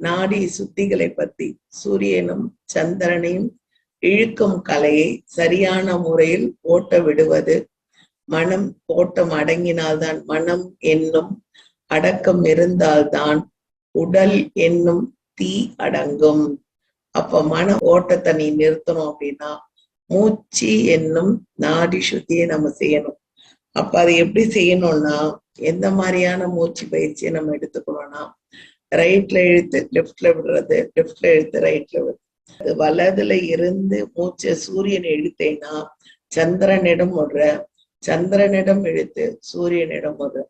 நாடி சுத்திகளை பத்தி சூரியனும் சந்திரனையும் இழுக்கும் கலையை சரியான முறையில் ஓட்ட விடுவது. மனம் ஓட்டம் அடங்கினால்தான், மனம் என்னும் அடக்கம் இருந்தால்தான் உடல் என்னும் தீ அடங்கும். அப்ப மன ஓட்டத்தை நீ நிறுத்தணும் அப்படின்னா மூச்சு என்னும் நாடி சுத்தியை நம்ம செய்யணும். அப்ப அதை எப்படி செய்யணும்னா, எந்த மாதிரியான மூச்சு பயிற்சியை நம்ம எடுத்துக்கணும்னா, ரைட்ல இழுத்து லெப்ட்ல விடுறது, லெப்ட்ல இழுத்து ரைட்ல விடுறது. வலதுல இருந்து மூச்சை சூரியன் இழுத்தேன்னா சந்திரனிடம் விடுற, சந்திரனிடம் இழுத்து சூரியனிடம் விடுற.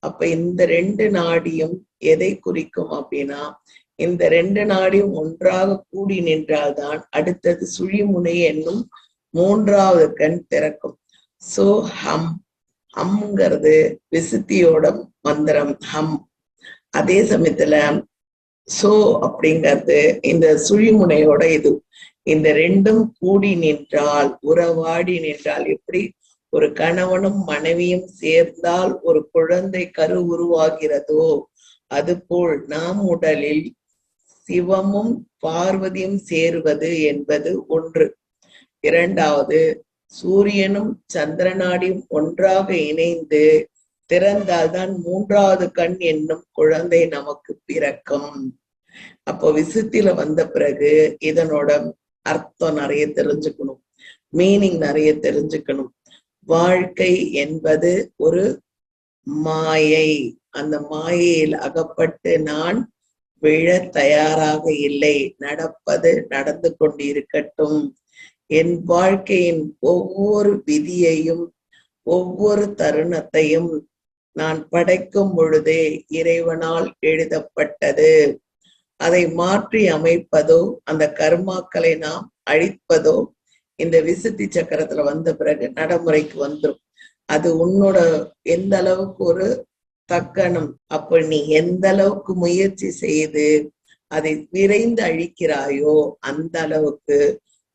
அப்ப இந்த ரெண்டு நாடியும் எதை குறிக்கும் அப்படின்னா, இந்த ரெண்டு நாடியும் ஒன்றாக கூடி நின்றால்தான் அடுத்தது சுழிமுனை என்னும் மூன்றாவது கண் திறக்கும். சோ ஹம், ஹம்ங்கிறது விசுத்தியோட மந்திரம் ஹம். அதே சமயத்துல சோ அப்படிங்கிறது இந்த சுழிமுனையோட இது. இந்த ரெண்டும் கூடி நின்றால், உறவாடி நின்றால், எப்படி ஒரு கணவனும் மனைவியும் சேர்ந்தால் ஒரு குழந்தை கரு உருவாகிறதோ அதுபோல் நாம் உடலில் சிவமும் பார்வதியும் சேருவது என்பது ஒன்று. இரண்டாவது, சூரியனும் சந்திரனாடியும் ஒன்றாக இணைந்து திறந்தால்தான் மூன்றாவது கண் என்னும் குழந்தை நமக்கு பிறக்கும். அப்போ விசுத்தில வந்த பிறகு இதனோட அர்த்தம் நிறைய தெரிஞ்சுக்கணும், மீனிங் நிறைய தெரிஞ்சுக்கணும். வாழ்க்கை என்பது ஒரு மாயை. அந்த மாயையில் அகப்பட்டு நான் விழ தயாராக இல்லை. நடப்பது நடந்து கொண்டிருக்கட்டும். என் வாழ்க்கையின் ஒவ்வொரு விதியையும் ஒவ்வொரு தருணத்தையும் நான் படைக்கும் பொழுதே இறைவனால் எழுதப்பட்டது. அதை மாற்றி அமைப்பதோ அந்த கர்மாக்களை நாம் அழிப்பதோ இந்த விசுத்தி சக்கரத்துல வந்த பிறகு நடைமுறைக்கு வந்துடும். அது உன்னோட எந்த அளவுக்கு ஒரு தக்கணம். அப்ப நீ எந்த அளவுக்கு முயற்சி செய்து அதை விரைந்து அழிக்கிறாயோ அந்த அளவுக்கு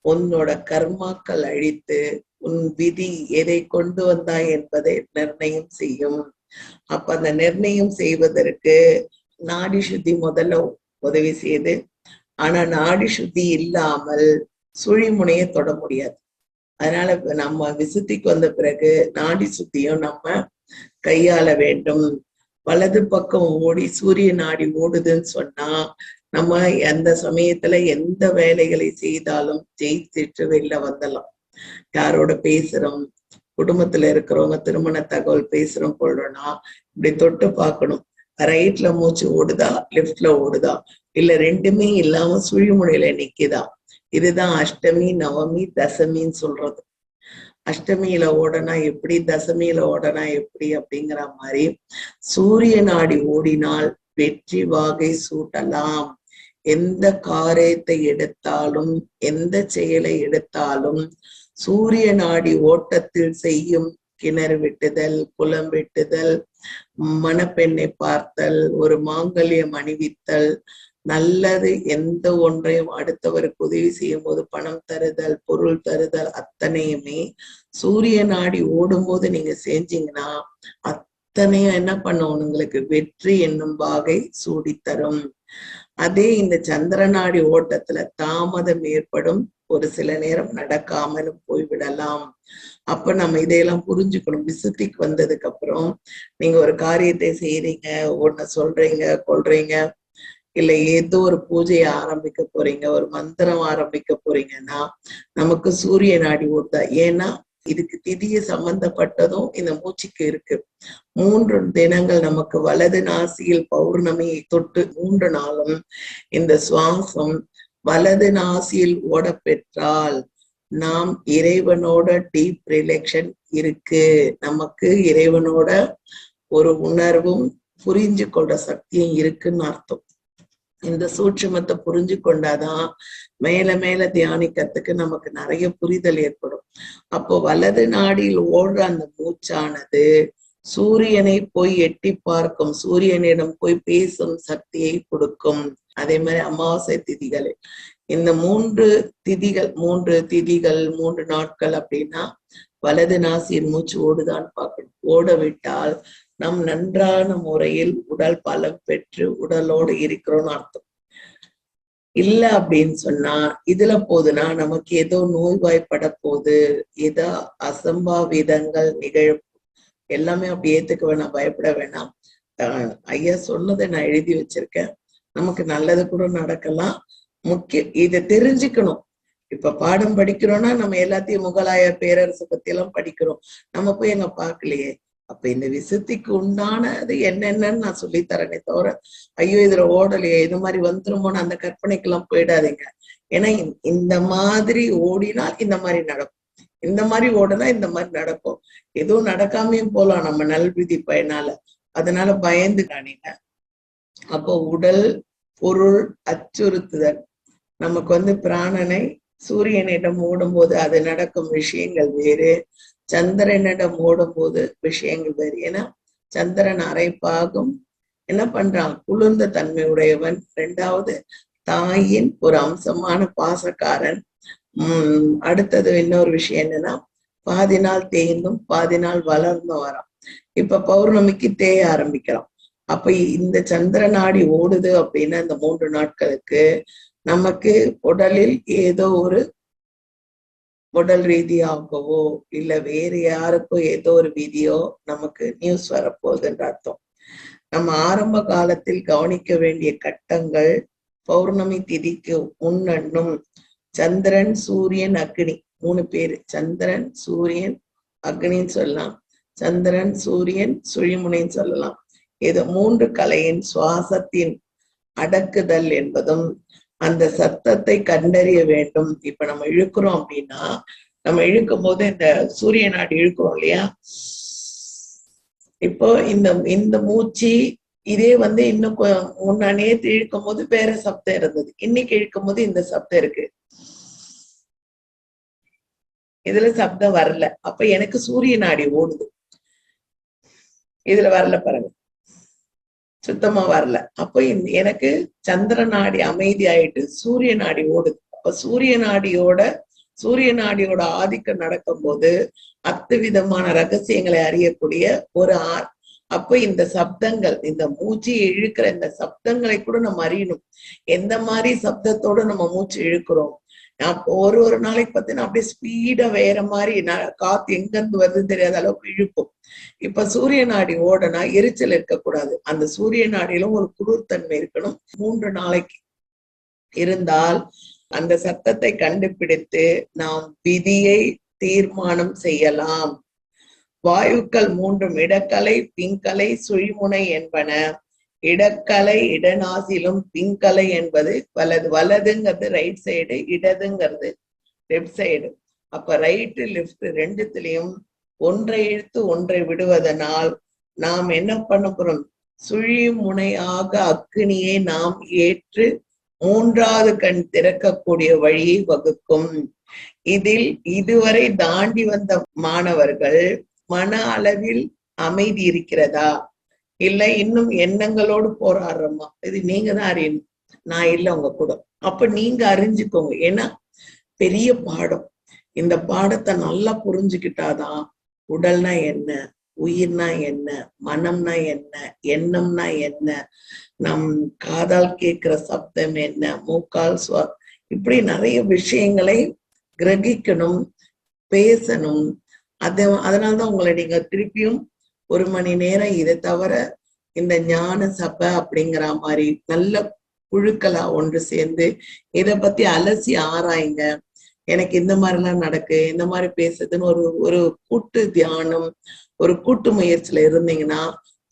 உன்னோட கர்மாக்கள் அழித்து உன் விதி எதை கொண்டு வந்தாய் என்பதை நிர்ணயம் செய்யும். அப்ப அந்த நிர்ணயம் செய்வதற்கு நாடி சுத்தி முதல்ல உதவி செய்யுது. ஆனா நாடி சுத்தி இல்லாமல் சுழிமுனையை தொட முடியாது. அதனால நம்ம விசுத்திக்கு வந்த பிறகு நாடி சுத்தியும் நம்ம கையாள வேண்டும். வலது பக்கம் ஓடி சூரிய நாடி ஓடுதுன்னு சொன்னா நம்ம எந்த சமயத்துல எந்த வேலைகளை செய்தாலும் ஜெயிச்சுட்டு வெளில வந்துடலாம். யாரோட பேசுறோம், குடும்பத்துல இருக்கிறவங்க திருமண தகவல் பேசுறோம் கொள்றோம்னா இப்படி தொட்டு பார்க்கணும், ரைட்ல மூச்சு ஓடுதா லெப்ட்ல ஓடுதா, இல்ல ரெண்டுமே இல்லாம சுழிமுனையில நிக்குதா. இதுதான் அஷ்டமி நவமி தசமின்னு சொல்றது. அஷ்டமியில ஓடனா எப்படி, தசமியில ஓடனா எப்படி அப்படிங்கிற மாதிரி சூரிய நாடி ஓடினால் வெற்றி வாகை சூட்டலாம். எந்த காரியத்தை எடுத்தாலும் எந்த செயலை எடுத்தாலும் சூரிய நாடி ஓட்டத்தில் செய்யும் கிணறு வெட்டுதல், குளம் வெட்டுதல், மணப்பெண்ணை பார்த்தல், ஒரு மாங்கல்யம் அணிவித்தல், நல்லது எந்த ஒன்றையும் அடுத்தவருக்கு உதவி செய்யும் போது பணம் தருதல், பொருள் தருதல், அத்தனையுமே சூரிய நாடி ஓடும்போது நீங்க செஞ்சீங்கன்னா அத்தனையும் என்ன பண்ணும், உங்களுக்கு வெற்றி என்னும் வாகை சூடித்தரும். அதே இந்த சந்திர நாடி ஓட்டத்துல தாமதம் ஏற்படும், ஒரு சில நேரம் நடக்காமலும் போய்விடலாம். அப்ப நம்ம இதையெல்லாம் புரிஞ்சுக்கணும். விசுத்திக்கு வந்ததுக்கு அப்புறம் நீங்க ஒரு காரியத்தை செய்யறீங்க, ஒன்ன சொல்றீங்க கொள்றீங்க, இல்ல ஏதோ ஒரு பூஜையை ஆரம்பிக்க போறீங்க, ஒரு மந்திரம் ஆரம்பிக்க போறீங்கன்னா நமக்கு சூரிய நாடி ஓட்டா. ஏன்னா இதுக்கு திதிய சம்பந்தப்பட்டதும் இந்த மூச்சுக்கு இருக்கு. 3 தினங்கள் நமக்கு வலது நாசியில் பௌர்ணமியை தொட்டு 3 நாளும் இந்த சுவாசம் வலது நாசியில் ஓட பெற்றால் நாம் இறைவனோட டீப் ரிலேஷன் இருக்கு. நமக்கு இறைவனோட ஒரு உணர்வும் புரிஞ்சு கொண்ட சக்தியும் இருக்குன்னு அர்த்தம். இந்த சூட்சுமத்தை புரிஞ்சு கொண்டாதான் மேல மேல தியானிக்கிறதுக்கு நமக்கு நிறைய புரிதல் ஏற்படும். அப்போ வலது நாடியில் ஓடுற அந்த மூச்சானது சூரியனை போய் எட்டி பார்க்கும், சூரியனிடம் போய் பேசும் சக்தியை கொடுக்கும். அதே மாதிரி அமாவாசை திதிகளில் இந்த 3 திதிகள் 3 நாட்கள் அப்படின்னா வலது நாசியின் மூச்சு ஓடுதான் பார்க்கணும். ஓட விட்டால் நம் நன்றான முறையில் உடல் பலம் பெற்று உடலோடு இருக்கிறோம்னு அர்த்தம். இல்ல அப்படின்னு சொன்னா இதுல போகுதுன்னா நமக்கு ஏதோ நோய்வாய்ப்பட போகுது, ஏதோ அசம்பாவிதங்கள் நிகழ எல்லாமே அப்படி ஏத்துக்க வேணாம், பயப்பட வேணாம். ஐயா சொன்னதை நான் எழுதி வச்சிருக்கேன். நமக்கு நல்லது கூட நடக்கலாம். இதை தெரிஞ்சுக்கணும். இப்ப பாடம் படிக்கிறோம்னா நம்ம எல்லாத்தையும் முகலாய பேரரசு பத்தி எல்லாம் படிக்கிறோம். நம்ம போய் எங்க பாக்கலையே. அப்ப இந்த விசுத்திக்கு உண்டானது என்னென்னு நான் சொல்லித்தரேனே தவிர, ஐயோ இதுல ஓடலையே, இது மாதிரி வந்துருமோன்னு அந்த கற்பனைக்கு எல்லாம் போயிடாதீங்க. ஏன்னா இந்த மாதிரி ஓடினால் இந்த மாதிரி நடக்கும், இந்த மாதிரி ஓடுனா இந்த மாதிரி நடக்கும். எதுவும் நடக்காமையும் போலாம் நம்ம நல்விதி பயனால. அதனால பயந்து காணிங்க. அப்போ உடல் பொருள் அச்சுறுத்துதல் நமக்கு பிராணனை சூரியனிடம் ஓடும்போது அது நடக்கும் விஷயங்கள் வேறு, சந்திரனிடம் ஓடும்போது விஷயங்கள் வேறு. ஏன்னா சந்திரன் அரைப்பாகும் என்ன பண்றான், குளிர்ந்த தன்மை உடையவன். இரண்டாவது தாயின் ஒரு அம்சமான பாசக்காரன். அடுத்தது இன்னொரு விஷயம் என்னன்னா, பாதி நாள் தேய்ந்தும் பாதி நாள் வளர்ந்தும் வரான். இப்ப பௌர்ணமிக்கு தேய ஆரம்பிக்கிறான். அப்ப இந்த சந்திர நாடி ஓடுது அப்படின்னா இந்த 3 நாட்களுக்கு நமக்கு உடலில் ஏதோ ஒரு உடல் ரீதியாகவோ இல்ல வேறு யாருக்கோ ஏதோ ஒரு விதியோ நமக்கு நியூஸ் வரப்போகுதுன்ற அர்த்தம். நம்ம ஆரம்ப காலத்தில் கவனிக்க வேண்டிய கட்டங்கள், பௌர்ணமி திதிக்கு முன்னன்னும் சந்திரன் சூரியன் அக்னி 3 பேரு, சந்திரன் சூரியன் அக்னின்னு சொல்லலாம், சந்திரன் சூரியன் சுழிமுனைன்னு சொல்லலாம். ஏதோ 3 கலையின் சுவாசத்தின் அடக்குதல் என்பதும் அந்த சத்தத்தை கண்டறிய வேண்டும். இப்ப நம்ம இழுக்கிறோம் அப்படின்னா, நம்ம இழுக்கும் போது இந்த சூரிய நாடி இழுக்கிறோம் இல்லையா, இப்போ இந்த மூச்சு இதே இன்னும் நேற்று இழுக்கும் போது வேற சப்தம் இருந்தது, இன்னைக்கு இழுக்கும் போது இந்த சப்தம் இருக்கு, இதுல சப்தம் வரல. அப்ப எனக்கு சூரிய நாடி ஓடுது, இதுல வரல பாருங்க, சுத்தமா வரல. அப்ப எனக்கு சந்திர நாடி அமைதி ஆயிட்டு சூரிய நாடி ஓடுது. அப்ப சூரிய நாடியோட ஆதிக்கம் நடக்கும் போது விதமான ரகசியங்களை அறியக்கூடிய ஒரு அப்ப இந்த சப்தங்கள், இந்த மூச்சு இழுக்கிற இந்த சப்தங்களை கூட நம்ம அறியணும். எந்த மாதிரி சப்தத்தோட நம்ம மூச்சு இழுக்கிறோம். ஒரு நாளைக்கு பார்த்தீங்கன்னா அப்படியே ஸ்பீடா வேற மாதிரி காத்து எங்கிருந்து வருதுன்னு தெரியாத அளவுக்கு இழுக்கும். இப்ப சூரிய நாடி ஓடனா எரிச்சல் இருக்கக்கூடாது, அந்த சூரிய நாடியிலும் ஒரு குளிர்த்தன்மை இருக்கணும். 3 நாளைக்கு இருந்தால் அந்த சத்தத்தை கண்டுபிடித்து நாம் விதியை தீர்மானம் செய்யலாம். வாயுக்கள் 3 இடக்கலை பிங்கலை சுழிமுனை என்பன. இடக்கலை இடநாசிலும் பிங்கலை என்பது வலதுங்கிறது ரைட் சைடு, இடதுங்கிறது லெப்ட் சைடு. அப்ப ரைட்டு லெப்ட் ரெண்டுத்திலையும் ஒன்றை இழுத்து ஒன்றை விடுவதனால் நாம் என்ன பண்ண போறோம், சுழி முனையாக அக்னியை நாம் ஏற்று 3வது கண் திறக்கக்கூடிய வழியை வகுக்கும். இதில் இதுவரை தாண்டி வந்த மாணவர்கள் மன அளவில் அமைதி இருக்கிறதா, இல்ல இன்னும் எண்ணங்களோடு போராடுறோமா, இது நீங்க தான் அறியணும், நான் இல்லை உங்க கூட. அப்ப நீங்க அறிஞ்சுக்கோங்க. ஏன்னா பெரிய பாடம். இந்த பாடத்தை நல்லா புரிஞ்சுக்கிட்டாதான் உடல்னா என்ன, உயிர்னா என்ன, மனம்னா என்ன, எண்ணம்னா என்ன, நம் காதால் கேட்கிற சப்தம் என்ன, மூக்கால் இப்படி நிறைய விஷயங்களை கிரகிக்கணும், பேசணும். அதனால்தான் உங்களை நீங்க திருப்பியும் 1 மணி நேரம் இதை தவிர இந்த ஞான சபை அப்படிங்கிற மாதிரி நல்ல குழுக்களா ஒன்று சேர்ந்து இதை பத்தி அலசி ஆராய்ங்க. எனக்கு இந்த மாதிரிலாம் நடக்கு, இந்த மாதிரி பேசுதுன்னு ஒரு கூட்டு தியானம், ஒரு கூட்டு முயற்சியில இருந்தீங்கன்னா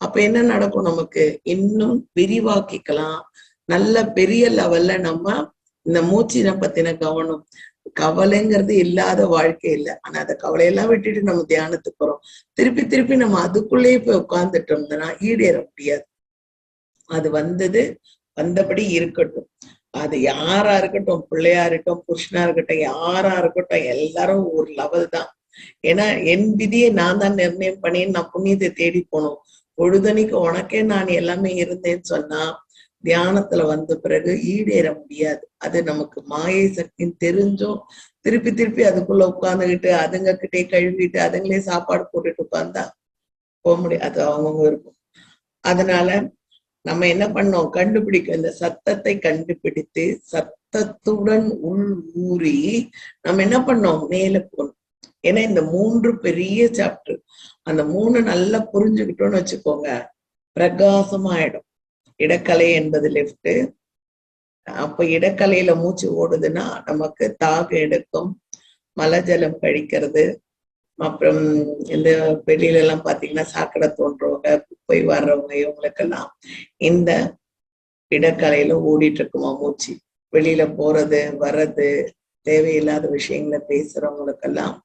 அப்ப என்ன நடக்கும், நமக்கு இன்னும் விரிவாக்கிக்கலாம். நல்ல பெரிய லெவல்ல நம்ம இந்த மூச்சினை பத்தின கவனம், கவலைங்கிறது இல்லாத வாழ்க்கை இல்லை. ஆனா அந்த கவலையெல்லாம் விட்டுட்டு நம்ம தியானத்துக்கு போறோம். திருப்பி திருப்பி நம்ம அதுக்குள்ளேயே போய் உட்கார்ந்துட்டோம்னா ஈடேற முடியாது. அது வந்தபடி இருக்கட்டும். அது யாரா இருக்கட்டும், பிள்ளையா இருக்கட்டும், புருஷனா இருக்கட்டும், யாரா இருக்கட்டும், எல்லாரும் ஒரு லெவல் தான். ஏன்னா என் விதியை நான் தான் நிர்ணயம் பண்ணி நான் புண்ணியத்தை தேடி போனோம். பொழுதனைக்கு உனக்கே நான் எல்லாமே இருந்தேன்னு சொன்னா தியானத்துல வந்த பிறகு ஈடேற முடியாது. அது நமக்கு மாயை சக்தின்னு தெரிஞ்சும் திருப்பி திருப்பி அதுக்குள்ள உட்கார்ந்துகிட்டு அதுங்க கிட்டே கழுவிட்டு அதுங்களே சாப்பாடு போட்டுட்டு உட்கார்ந்தா போக முடியாது. அது அவங்கவுங்க இருக்கும். அதனால நம்ம என்ன பண்ணோம், கண்டுபிடிக்க இந்த சத்தத்தை கண்டுபிடித்து சத்தத்துடன் உள் ஊறி நம்ம என்ன பண்ணோம், மேல போனோம். ஏன்னா இந்த 3 பெரிய சாப்டர், அந்த 3 நல்லா புரிஞ்சுக்கிட்டோம்னு வச்சுக்கோங்க, பிரகாசமாயிடும். இடக்கலை என்பது லெஃப்ட். அப்ப இடக்கலையில மூச்சு ஓடுதுன்னா நமக்கு தாகம் எடுக்கும், மலஜலம் கழிக்கிறது. அப்புறம் இந்த வெளியில எல்லாம் பாத்தீங்கன்னா சாக்கடை தோன்றவங்க, குப்பை வர்றவங்க, இவங்களுக்கெல்லாம் இந்த இடக்கலையில ஓடிட்டு இருக்குமா மூச்சு. வெளியில போறது வர்றது, தேவையில்லாத விஷயங்களை பேசுறவங்களுக்கெல்லாம்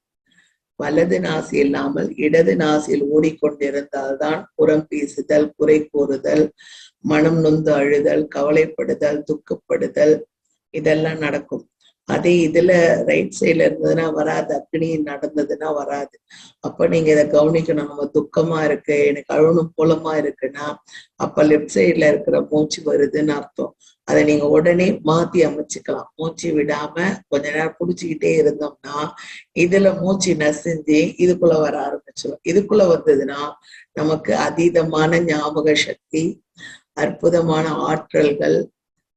வலது நாசி இல்லாமல் இடது நாசியில் ஓடிக்கொண்டிருந்தால்தான் புறம் பேசுதல், குறை கூறுதல், மனம் நொந்து அழுதல், கவலைப்படுதல், துக்கப்படுதல் இதெல்லாம் நடக்கும். அதே இதுல ரைட் சைட்ல இருந்ததுன்னா வராது, அக்னி நடந்ததுன்னா வராது. அப்ப நீங்க இதை கவனிக்கணும். நம்ம துக்கமா இருக்கு, எனக்கு அழுணும் போலமா இருக்குன்னா அப்ப லெஃப்ட் சைட்ல இருக்கிற மூச்சு வருதுன்னு அர்த்தம். அதை நீங்க உடனே மாத்தி அமைச்சுக்கலாம். மூச்சு விடாம கொஞ்ச நேரம் புடிச்சுக்கிட்டே இருந்தோம்னா இதுல மூச்சு நசிஞ்சு இதுக்குள்ள வர ஆரம்பிச்சிடும். இதுக்குள்ள வந்ததுன்னா நமக்கு அதீதமான ஞாபக சக்தி, அற்புதமான ஆற்றல்கள்.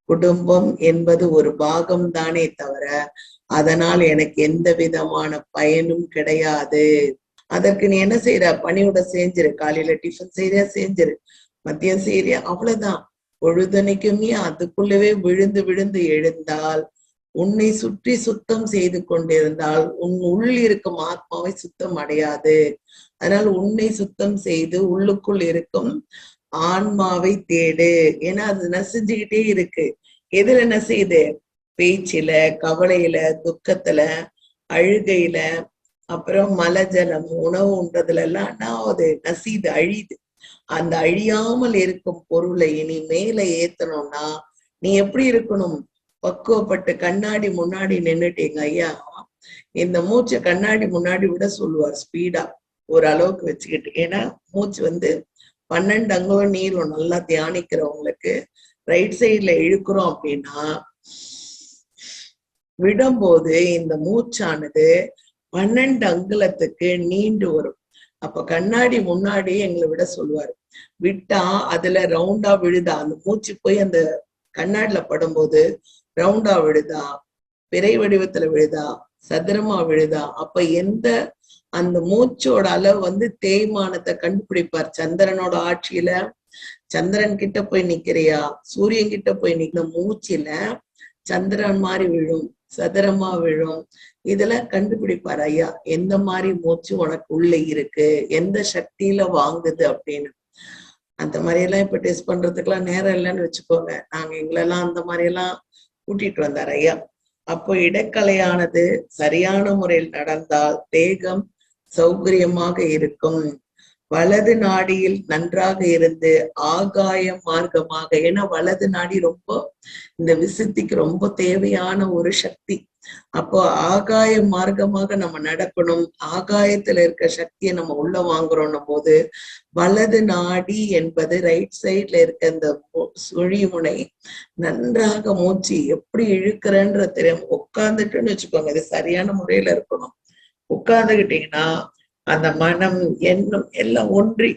குடும்பம் என்பது ஒரு பாகம் தானே தவிர அதனால் எனக்கு எந்த விதமான பயனும் கிடையாது. அதற்கு நீ என்ன செய்யற, பணியோட செஞ்சிரு. காலையில டிஃபன் செய்யறியா, செஞ்சிரு. மதியம் செய்யறியா, அவ்வளவுதான். பொழுதனைக்குமே அதுக்குள்ளவே விழுந்து விழுந்து எழுந்தால், உன்னை சுற்றி சுத்தம் செய்து கொண்டிருந்தால் உன் உள் இருக்கும் ஆத்மாவை சுத்தம் அடையாது. அதனால் உன்னை சுத்தம் செய்து உள்ளுக்குள் இருக்கும் ஆன்மாவை தேடு. ஏன்னா அது நசிஞ்சுக்கிட்டே இருக்கு. எதுல நசையுது, பேச்சில, கவலையில, துக்கத்துல, அழுகையில, அப்புறம் மலஜலம், உணவு உண்றதுல எல்லாம் என்னாவது நசிது, அழியுது. அந்த அழியாமல் இருக்கும் பொருளை நீ மேல ஏத்தணும்னா நீ எப்படி இருக்கணும், பக்குவப்பட்டு கண்ணாடி முன்னாடி நின்னுட்டீங்க ஐயா. இந்த மூச்சை கண்ணாடி முன்னாடி விட சொல்லுவார் ஸ்பீடா, ஒரு அளவுக்கு வச்சுக்கிட்டு. ஏன்னா மூச்சு 12 அங்குலம் நீளும். நல்லா தியானிக்கிறவங்களுக்கு ரைட் சைட்ல இழுக்கிறோம் அப்படின்னா விடும்போது இந்த மூச்சானது 12 அங்குலத்துக்கு நீண்டு வரும். அப்ப கண்ணாடி முன்னாடி எங்களை விட சொல்லுவாரு. விட்டா அதுல ரவுண்டா விழுதா, அந்த மூச்சு போய் அந்த கண்ணாடில படும்போது ரவுண்டா விழுதா, பிறை வடிவத்துல விழுதா, சதுரமா விழுதா. அப்ப எந்த அந்த மூச்சோட அளவு தேய்மானத்தை கண்டுபிடிப்பார். சந்திரனோட ஆட்சியில சந்திரன் கிட்ட போய் நிக்கிறியா, சூரியன் கிட்ட போய் நிக்கிற மூச்சுல சந்திரன் மாதிரி விழும், சதுரமா விழும். இதுல கண்டுபிடிப்பார் ஐயா, எந்த மாதிரி மூச்சு உனக்கு உள்ள இருக்கு, எந்த சக்தியில வாங்குது அப்படின்னு. அந்த மாதிரி எல்லாம் இப்ப டெஸ்ட் பண்றதுக்கெல்லாம் நேரம் இல்லைன்னு வச்சுக்கோங்க. நாங்க எங்களெல்லாம் அந்த மாதிரி எல்லாம் கூட்டிட்டு வந்தார் ஐயா. அப்போ இடக்கலையானது சரியான முறையில் நடந்தால் தேகம் சௌகரியமாக இருக்கும். வலது நாடியில் நன்றாக இருந்து ஆகாய மார்க்கமாக, ஏன்னா வலது நாடி ரொம்ப இந்த விசுத்திக்கு ரொம்ப தேவையான ஒரு சக்தி. அப்போ ஆகாய மார்க்கமாக நம்ம நடக்கணும். ஆகாயத்துல இருக்க சக்தியை நம்ம உள்ள வாங்குறோம் போது வலது நாடி என்பது ரைட் சைட்ல இருக்க இந்த சுழிமுனை நன்றாக மூச்சு எப்படி இழுக்கிறன்ற தெரியும். உட்கார்ந்துட்டுன்னு வச்சுக்கோங்க, இது சரியான முறையில இருக்கணும். உட்கார்ந்துகிட்டீங்கன்னா அந்த மனம் எண்ணம் எல்லாம் ஒன்றி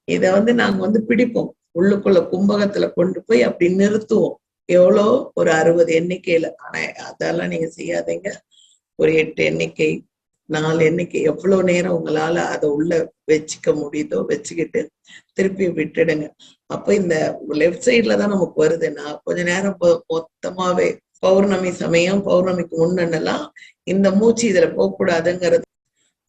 இத நாங்க பிடிப்போம். உள்ளுக்குள்ள கும்பகத்துல கொண்டு போய் அப்படி நிறுத்துவோம். எவ்வளோ ஒரு 60 எண்ணிக்கையில. ஆனா அதெல்லாம் நீங்க செய்யாதீங்க. ஒரு 8 எண்ணிக்கை, 4 எண்ணிக்கை, எவ்வளவு நேரம் உங்களால அதை உள்ள வச்சுக்க முடியுதோ வச்சுக்கிட்டு திருப்பி விட்டுடுங்க. அப்ப இந்த லெஃப்ட் சைட்ல தான் நமக்கு வருதுன்னா கொஞ்ச நேரம் மொத்தமாவே பௌர்ணமி சமயம், பௌர்ணமிக்கு முன்னெல்லாம் இந்த மூச்சு இதுல போகக்கூடாதுங்கிறது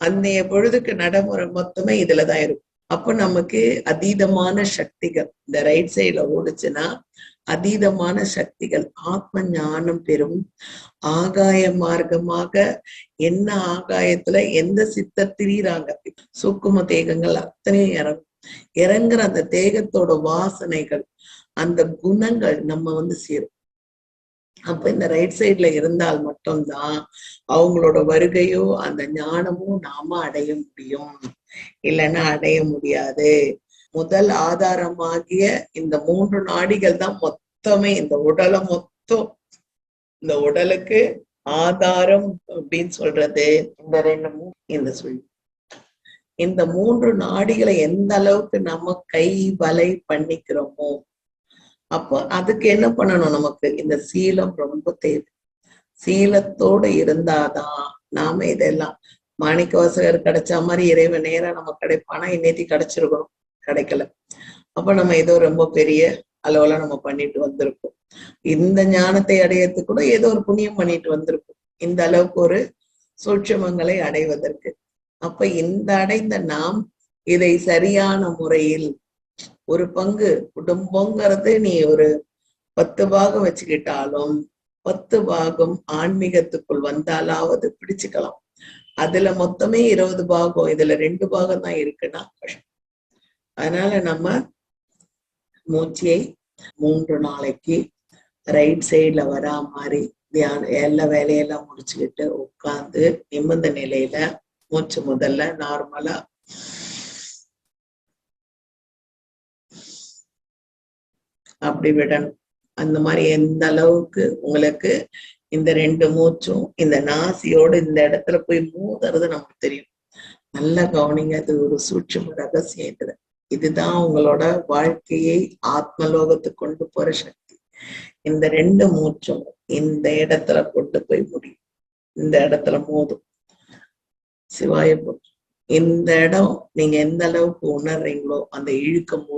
அன்னைய பொழுதுக்கு நடைமுறை மொத்தமே இதுலதான் இருக்கும். அப்ப நமக்கு அதீதமான சக்திகள் இந்த ரைட் சைட்ல ஓடுச்சுன்னா அதீதமான சக்திகள் ஆத்ம ஞானம் பெறும். ஆகாய மார்க்கமாக என்ன ஆகாயத்துல எந்த சித்தர் திரியிறாங்க, சூக்கும தேகங்கள் அத்தனையும் இறங்கும். இறங்குற அந்த தேகத்தோட வாசனைகள், அந்த குணங்கள் நம்ம சேரும். அப்ப இந்த ரைட் சைட்ல இருந்தால் மட்டும்தான் அவங்களோட வருகையோ அந்த ஞானமும் நாம அடைய முடியும், இல்லைன்னா அடைய முடியாது. முதல் ஆதாரமாகிய இந்த 3 நாடிகள் தான் மொத்தமே இந்த உடலை மொத்தம். இந்த உடலுக்கு ஆதாரம் அப்படின்னு சொல்றது இந்த 2 இந்த சொல்லி. இந்த 3 நாடிகளை எந்த அளவுக்கு நம்ம கை வலை பண்ணிக்கிறோமோ, அப்போ அதுக்கு என்ன பண்ணணும்? நமக்கு இந்த சீலம் ரொம்ப தேவை. சீலத்தோட இருந்தாதான் நாம இதெல்லாம் மாணிக்க வாசகர் கிடைச்ச மாதிரி இறைவன் நேரா நம்ம கிடைப்பானா, இன்னைக்கு கிடைச்சிருக்கணும், கிடைக்கல. அப்ப நம்ம ஏதோ ரொம்ப பெரிய அளவுல நம்ம பண்ணிட்டு வந்திருக்கோம். இந்த ஞானத்தை அடையறதுக்கு கூட ஏதோ ஒரு புண்ணியம் பண்ணிட்டு வந்திருக்கோம், இந்த அளவுக்கு ஒரு சூட்சுமங்களை அடைவதற்கு. அப்ப இந்த அடைந்த நாம் இதை சரியான முறையில் ஒரு பங்கு குடும்பங்கிறது நீ ஒரு 10 பாகம் வச்சுக்கிட்டாலும் 10 பாகம் ஆன்மீகத்துக்குள் வந்தாலாவது பிடிச்சுக்கலாம். அதுல மொத்தமே 20 பாகம், இதுல 2 பாகம் தான் இருக்குன்னா கஷ்டம். அதனால நம்ம மூச்சியை 3 நாளைக்கு ரைட் சைட்ல வரா மாதிரி தியானம் எல்லா வேலையெல்லாம் முடிச்சுக்கிட்டு உட்கார்ந்து நிமிர்ந்த நிலையில மூச்சு முதல்ல நார்மலா அப்படி விடணும். அந்த மாதிரி எந்த அளவுக்கு உங்களுக்கு இந்த 2 மூச்சும் இந்த நாசியோட இந்த இடத்துல போய் மோதுறது நமக்கு தெரியும். நல்லா கவனிங்க, அது ஒரு சூட்சும ரகசியம். இதுதான் உங்களோட வாழ்க்கையை ஆத்மலோகத்துக்கு கொண்டு போற சக்தி. இந்த 2 மூச்சும் இந்த இடத்துல கொண்டு போய் முடியும், இந்த இடத்துல மோதும். சிவாய போச்சு. இந்த இடம் நீங்க எந்த அளவுக்கு உணர்றீங்களோ, அந்த இழுக்கும்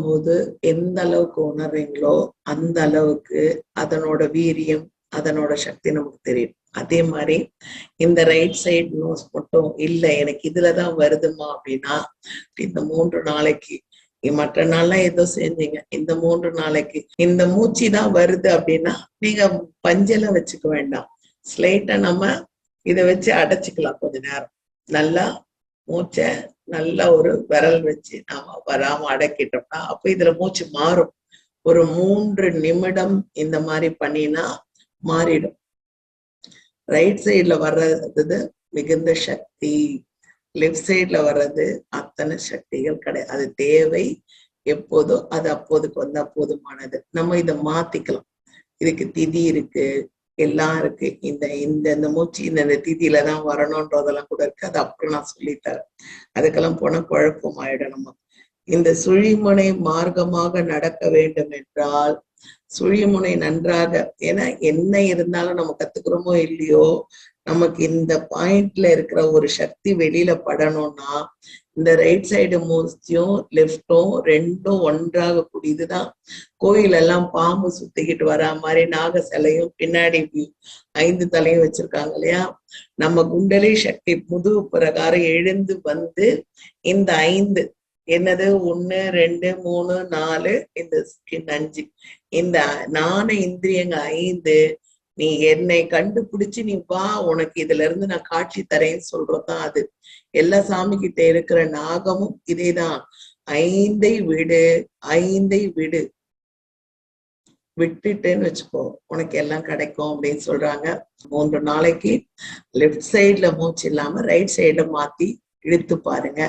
போது எந்த அளவுக்கு உணர்றீங்களோ அந்த அளவுக்கு அதனோட வீரியம், அதனோட சக்தி நமக்கு தெரியும். அதே மாதிரி இந்த ரைட் சைடு நோஸ் மட்டும் இல்ல, எனக்கு இதுலதான் வருதுமா அப்படின்னா, இந்த 3 நாளைக்கு, மற்ற நாள்லாம் ஏதோ செஞ்சீங்க, இந்த 3 நாளைக்கு இந்த மூச்சு தான் வருது அப்படின்னா நீங்க பஞ்செல்லாம் வச்சுக்க வேண்டாம், ஸ்லைட்டா நம்ம இதை வச்சு அடைச்சிக்கலாம். கொஞ்ச நேரம் நல்லா மூச்சை நல்லா ஒரு விரல் வச்சு நாம வராம அடக்கிட்டோம்னா அப்ப இதுல மூச்சு மாறும். ஒரு 3 நிமிடம் இந்த மாதிரி பண்ணினா மாறிடும். ரைட் சைட்ல வர்றது மிகுந்த சக்தி, லெஃப்ட் சைட்ல வர்றது அத்தனை சக்திகள் கிடையாது. அது தேவை எப்போதோ அது அப்போதுக்கு வந்தா போதுமானது. நம்ம இதை மாத்திக்கலாம். இதுக்கு திதி இருக்கு, எல்லாம் இருக்கு. இந்த மூச்சு இந்த திதியில தான் வரணும்ன்றதெல்லாம் கூட இருக்கு. அது அப்புறம் நான் சொல்லித்தரேன். அதுக்கெல்லாம் போனா குழப்பம் ஆயிடும். நம்ம இந்த சுழிமுனை மார்க்கமாக நடக்க வேண்டும் என்றால் சுழிமுனை நன்றாக, ஏன்னா என்ன இருந்தாலும் நம்ம கத்துக்கிறோமோ இல்லையோ, நமக்கு இந்த பாயிண்ட்ல இருக்கிற ஒரு சக்தி வெளியில படணும்னா இந்த ரைட் சைடு மூச்சியும் லெஃப்டும் 2ம் ஒன்றாக கூடியதுதான். கோயில் எல்லாம் பாம்பு சுத்திக்கிட்டு வரா மாதிரி நாக சிலையும் பின்னாடி 5 தலையும் வச்சிருக்காங்க இல்லையா. நம்ம குண்டலி சக்தி முதுகு பிரகாரம் எழுந்து வந்து இந்த 5 என்னது 1 2 3 4 இந்த 5 இந்த 4 இந்திரியங்கள் 5 நீ என்னை கண்டுபிடிச்சு நீ வா, உனக்கு இதுல இருந்து நான் காட்சி தரேன்னு சொல்றதுதான் அது. எல்லா சாமி கிட்ட இருக்கிற நாகமும் இதேதான். 5 விடு, 5 விடு, விட்டுட்டேன்னு வச்சுக்கோ, உனக்கு எல்லாம் கிடைக்கும் அப்படின்னு சொல்றாங்க. 3 நாளைக்கு லெஃப்ட் சைட்ல மூச்சு இல்லாம ரைட் சைட மாத்தி இழுத்து பாருங்க.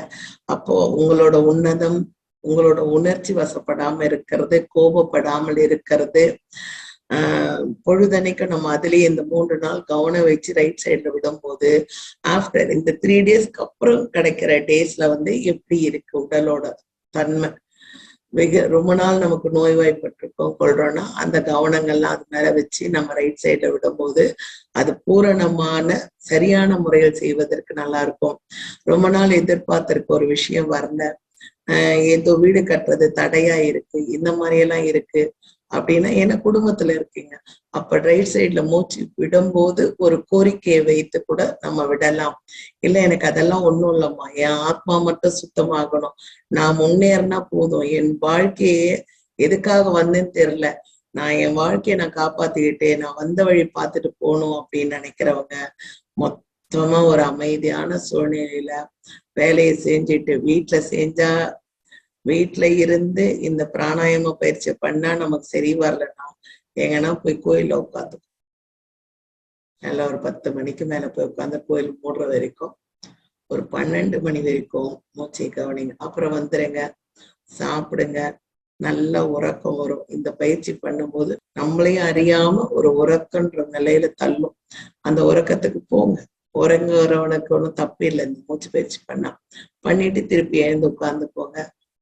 அப்போ உங்களோட உன்னதம், உங்களோட உணர்ச்சி வசப்படாம இருக்கிறது, கோபப்படாமல் இருக்கிறது, பொழுதனைக்கு நம்ம அதுலயே இந்த 3 நாள் கவனம் வச்சு ரைட் சைட்ல விடும் போது ஆஃப்டர் இந்த 3 டேஸ்க்கு அப்புறம் கிடைக்கிற டேஸ்ல எப்படி இருக்கு உடலோட தன்மை. ரொம்ப நாள் நமக்கு நோய்வாய்ப்பட்டிருக்கோம் கொள்றோம்னா அந்த கவனங்கள்லாம் அது மேல வச்சு நம்ம ரைட் சைட்ல விடும் போது அது பூரணமான சரியான முறையில் செய்வதற்கு நல்லா இருக்கும். ரொம்ப நாள் எதிர்பார்த்திருக்க ஒரு விஷயம் வரல, ஏதோ வீடு கட்டுறது தடையா இருக்கு, இந்த மாதிரி எல்லாம் இருக்கு அப்படின்னா ஏன்னா குடும்பத்துல இருக்கீங்க, அப்ப ரைட் சைட்ல மூச்சு விடும்போது ஒரு கோரிக்கையை வைத்து கூட நம்ம விடலாம். இல்ல எனக்கு அதெல்லாம் ஒண்ணும் இல்லம்மா, என் ஆத்மா மட்டும் சுத்தமாகணும், நான் முன்னேறினா போதும், என் வாழ்க்கையே எதுக்காக வந்தேன்னு தெரியல, நான் என் வாழ்க்கையை நான் காப்பாத்திக்கிட்டேன், நான் வந்த வழி பார்த்துட்டு போகணும் அப்படின்னு நினைக்கிறவங்க மொத்தமா ஒரு அமைதியான சூழ்நிலையில வேலையை செஞ்சுட்டு வீட்டுல இருந்து இந்த பிராணாயாம பயிற்சி பண்ணா நமக்கு சரி வரலன்னா எங்கன்னா போய் கோயில்ல உட்காந்து நல்லா ஒரு 10 மணிக்கு மேல போய் உட்காந்து கோயில் மூடுற வரைக்கும் ஒரு 12 மணி வரைக்கும் மூச்சை கவனிங்க. அப்புறம் வந்துருங்க, சாப்பிடுங்க, நல்ல உறக்கம் வரும். இந்த பயிற்சி பண்ணும்போது நம்மளையும் அறியாம ஒரு உறக்கன்ற நிலையில தள்ளும். அந்த உறக்கத்துக்கு போங்க, உறங்குறவனுக்கு ஒன்றும் தப்பு இல்லை இந்த மூச்சு பயிற்சி பண்ணிட்டு திருப்பி எழுந்து உட்கார்ந்து போங்க.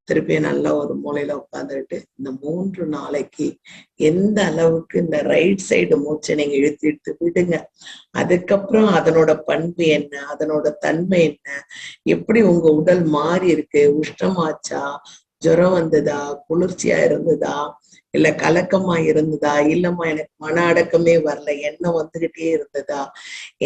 திருப்பி நல்லா ஒரு மூலையில உட்காந்துட்டு இந்த 3 நாளைக்கு எந்த அளவுக்கு இந்த ரைட் சைடு மூச்சை நீங்க இழுத்து விடுங்க. அதுக்கப்புறம் அதனோட பண்பு என்ன, அதனோட தன்மை என்ன, எப்படி உங்க உடல் மாறி இருக்கு, உஷ்ணமாச்சா, ஜுரம் வந்ததா, குளிர்ச்சியா இருந்ததா, இல்ல கலக்கமா இருந்ததா, இல்லம்மா எனக்கு மன அடக்கமே வரல, எண்ணம் வந்துகிட்டே இருந்ததா,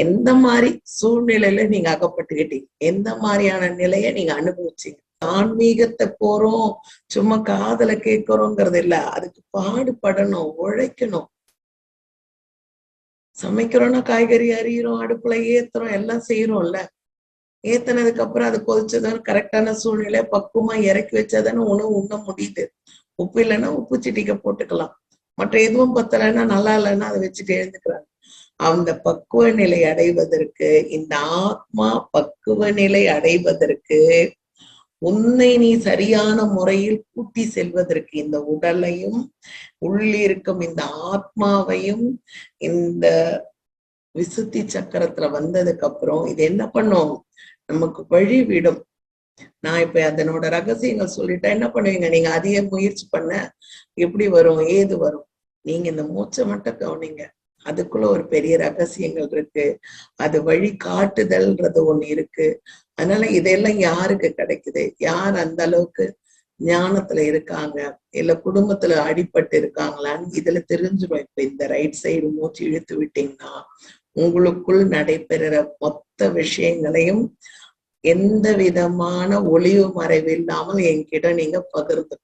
எந்த மாதிரி சூழ்நிலையில நீங்க அகப்பட்டுக்கிட்டீங்க, எந்த மாதிரியான நிலையை நீங்க அனுபவிச்சீங்க. ஆன்மீகத்தை போறோம் சும்மா காதல கேட்கிறோங்கிறது இல்ல, அதுக்கு பாடுபடணும், உழைக்கணும். சமைக்கிறோம்னா காய்கறி அறிகிறோம், அடுப்புல ஏத்துறோம், எல்லாம் செய்யறோம்ல. ஏத்தினதுக்கு அப்புறம் அது கொதிச்சதுன்னு கரெக்டான சூழ்நிலை பக்குவமா இறக்கி வச்சாதானே உணவு உண்ண முடியுது. உப்பு இல்லைன்னா உப்பு சிட்டிக்க போட்டுக்கலாம். மற்ற எதுவும் பத்தலைன்னா நல்லா இல்லைன்னா அதை வச்சுட்டு எழுந்துக்கிறாங்க. அந்த பக்குவ நிலை அடைவதற்கு, இந்த ஆத்மா பக்குவ நிலை அடைவதற்கு, உன்னை நீ சரியான முறையில் கூட்டி செல்வதற்கு, இந்த உடலையும் உள்ளிருக்கும் இந்த ஆத்மாவையும் இந்த விசுத்தி சக்கரத்துல வந்ததுக்கு அப்புறம் இது என்ன பண்ணும், நமக்கு வழி விடும். நான் இப்ப அதனோட ரகசியங்கள் சொல்லிட்டா என்ன பண்ணுவீங்க, நீங்க அதிக முயற்சி பண்ண எப்படி வரும், ஏது வரும். நீங்க இந்த மூச்சை மட்டும் கவனிங்க, அதுக்குள்ள ஒரு பெரிய ரகசியங்கள் இருக்கு. அது வழி காட்டுதல்ன்றது ஒண்ணு இருக்கு. அதனால இதெல்லாம் யாருக்கு கிடைக்குது, யார் அந்த அளவுக்கு ஞானத்துல இருக்காங்க, இல்ல குடும்பத்துல அடிபட்டு இருக்காங்களான்னு இதுல தெரிஞ்சிடும். இப்ப இந்த ரைட் சைடு மூச்சு இழுத்து விட்டீங்கன்னா உங்களுக்குள் நடைபெறுற மொத்த விஷயங்களையும் எந்த விதமான ஒளிவு மறைவு இல்லாமல் என்கிட்ட நீங்க பகிர்ந்து